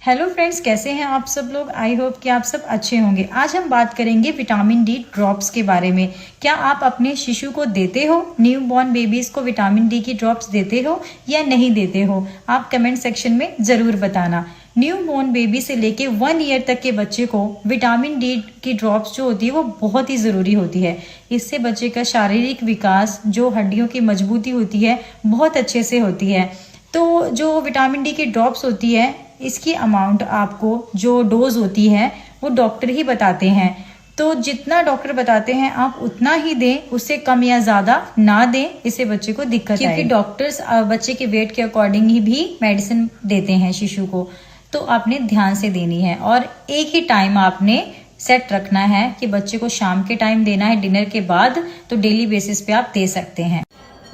Hello friends, कैसे हैं आप सब लोग। आई होप कि आप सब अच्छे होंगे। आज हम बात करेंगे विटामिन डी ड्रॉप्स के बारे में। क्या आप अपने शिशु को देते हो, न्यू बॉर्न बेबीज को विटामिन डी की ड्रॉप्स देते हो या नहीं देते हो? आप कमेंट सेक्शन में ज़रूर बताना। न्यू बॉर्न बेबी से लेके 1 ईयर तक के बच्चे को विटामिन डी की ड्रॉप्स जो होती है वो बहुत ही ज़रूरी होती है। इससे बच्चे का शारीरिक विकास, जो हड्डियों की मजबूती होती है, बहुत अच्छे से होती है। तो जो विटामिन डी की ड्रॉप्स होती है, इसकी अमाउंट आपको जो डोज होती है वो डॉक्टर ही बताते हैं। तो जितना डॉक्टर बताते हैं आप उतना ही दें, उससे कम या ज़्यादा ना दें, इससे बच्चे को दिक्कत आएगी। क्योंकि डॉक्टर्स बच्चे के वेट के अकॉर्डिंग ही भी मेडिसिन देते हैं शिशु को, तो आपने ध्यान से देनी है। और एक ही टाइम आपने सेट रखना है कि बच्चे को शाम के टाइम देना है डिनर के बाद, तो डेली बेसिस पे आप दे सकते हैं।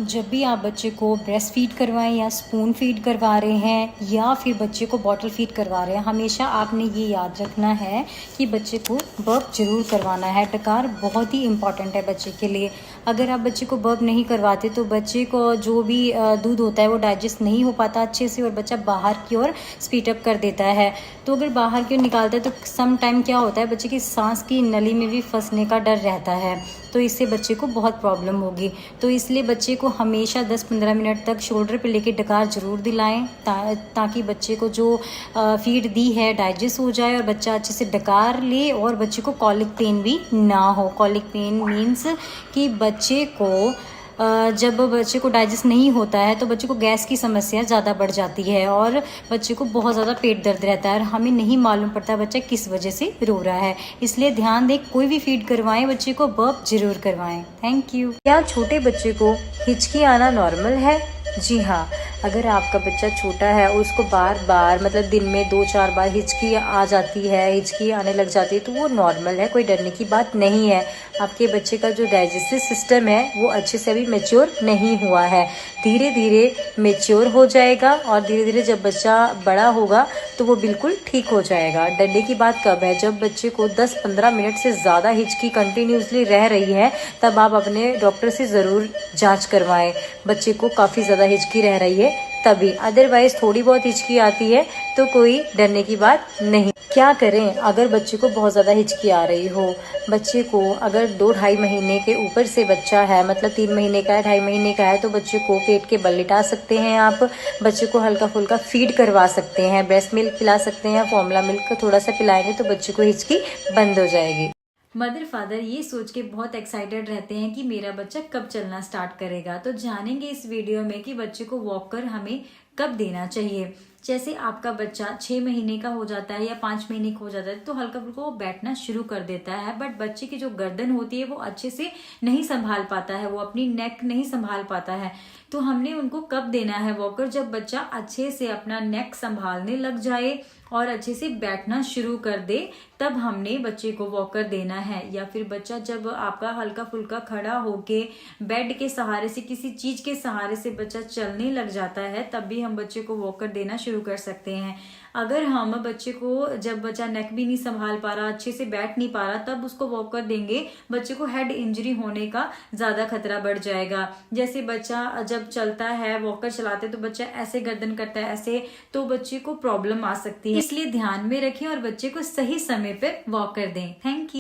जब भी आप बच्चे को ब्रेस्ट फीड करवाएं या स्पून फीड करवा रहे हैं या फिर बच्चे को बॉटल फीड करवा रहे हैं, हमेशा आपने ये याद रखना है कि बच्चे को बर्प जरूर करवाना है। डकार बहुत ही इम्पॉर्टेंट है बच्चे के लिए। अगर आप बच्चे को बर्प नहीं करवाते तो बच्चे को जो भी दूध होता है वो डाइजेस्ट नहीं हो पाता अच्छे से और बच्चा बाहर की ओर स्पीड अप कर देता है। तो अगर बाहर की ओर निकालता है तो सम टाइम क्या होता है, बच्चे की सांस की नली में भी फंसने का डर रहता है, तो इससे बच्चे को बहुत प्रॉब्लम होगी। तो इसलिए बच्चे को हमेशा 10-15 मिनट तक शोल्डर पे लेके डकार ज़रूर दिलाएं, ताकि बच्चे को जो फीड दी है डाइजेस्ट हो जाए और बच्चा अच्छे से डकार ले और बच्चे को कॉलिक पेन भी ना हो। कॉलिक पेन मीन्स कि बच्चे को जब बच्चे को डाइजेस्ट नहीं होता है तो बच्चे को गैस की समस्या ज़्यादा बढ़ जाती है और बच्चे को बहुत ज़्यादा पेट दर्द रहता है और हमें नहीं मालूम पड़ता बच्चा किस वजह से रो रहा है। इसलिए ध्यान दें, कोई भी फीड करवाएं बच्चे को बर्प जरूर करवाएं। Thank you. क्या छोटे बच्चे को हिचकी आना नॉर्मल है? जी हाँ, अगर आपका बच्चा छोटा है और उसको बार बार मतलब दिन में 2-4 बार हिचकी आ जाती है, हिचकी आने लग जाती है, तो वो नॉर्मल है, कोई डरने की बात नहीं है। आपके बच्चे का जो डाइजेस्टिव सिस्टम है वो अच्छे से अभी मैच्योर नहीं हुआ है, धीरे धीरे मैच्योर हो जाएगा और धीरे धीरे जब बच्चा बड़ा होगा तो वो बिल्कुल ठीक हो जाएगा। डरने की बात कब है? जब बच्चे को 10-15 मिनट से ज़्यादा हिचकी कंटिन्यूसली रह रही है, तब आप अपने डॉक्टर से ज़रूर जांच करवाएं। बच्चे को काफ़ी ज़्यादा हिचकी रह रही है तभी, अदरवाइज थोड़ी बहुत हिचकी आती है तो कोई डरने की बात नहीं। क्या करें अगर बच्चे को बहुत ज़्यादा हिचकी आ रही हो? बच्चे को अगर 2-2.5 महीने के ऊपर से बच्चा है, मतलब 3 महीने का है, 2.5 महीने का है, तो बच्चे को पेट के बल लिटा सकते हैं आप। बच्चे को हल्का फुल्का फीड करवा सकते हैं, ब्रेस्ट मिल्क पिला सकते हैं, फॉर्मूला मिल्क थोड़ा सा पिलाएंगे तो बच्चे को हिचकी बंद हो जाएगी। मदर फादर ये सोच के बहुत एक्साइटेड रहते हैं कि मेरा बच्चा कब चलना स्टार्ट करेगा। तो जानेंगे इस वीडियो में कि बच्चे को वॉकर हमें कब देना चाहिए। जैसे आपका बच्चा 6 महीने का हो जाता है या 5 महीने का हो जाता है तो हल्का फुल्का वो बैठना शुरू कर देता है, बट बच्चे की जो गर्दन होती है वो अच्छे से नहीं संभाल पाता है, वो अपनी नेक नहीं संभाल पाता है। तो हमने उनको कब देना है वॉकर? जब बच्चा अच्छे से अपना नेक संभालने लग जाए और अच्छे से बैठना शुरू कर दे, तब हमने बच्चे को वॉकर देना है। या फिर बच्चा जब आपका हल्का फुल्का खड़ा होके बेड के सहारे से, किसी चीज के सहारे से बच्चा चलने लग जाता है, तब भी हम बच्चे को वॉकर देना शुरू कर सकते हैं। अगर हम बच्चे को, जब बच्चा नेक भी नहीं संभाल पा रहा, अच्छे से बैठ नहीं पा रहा, तब उसको वॉकर देंगे, बच्चे को हेड इंजरी होने का ज्यादा खतरा बढ़ जाएगा। जैसे बच्चा जब चलता है, वॉकर चलाते तो बच्चा ऐसे गर्दन करता है ऐसे, तो बच्चे को प्रॉब्लम आ सकती है। इसलिए ध्यान में रखें और बच्चे को सही समय पर वॉकर दें। Thank you.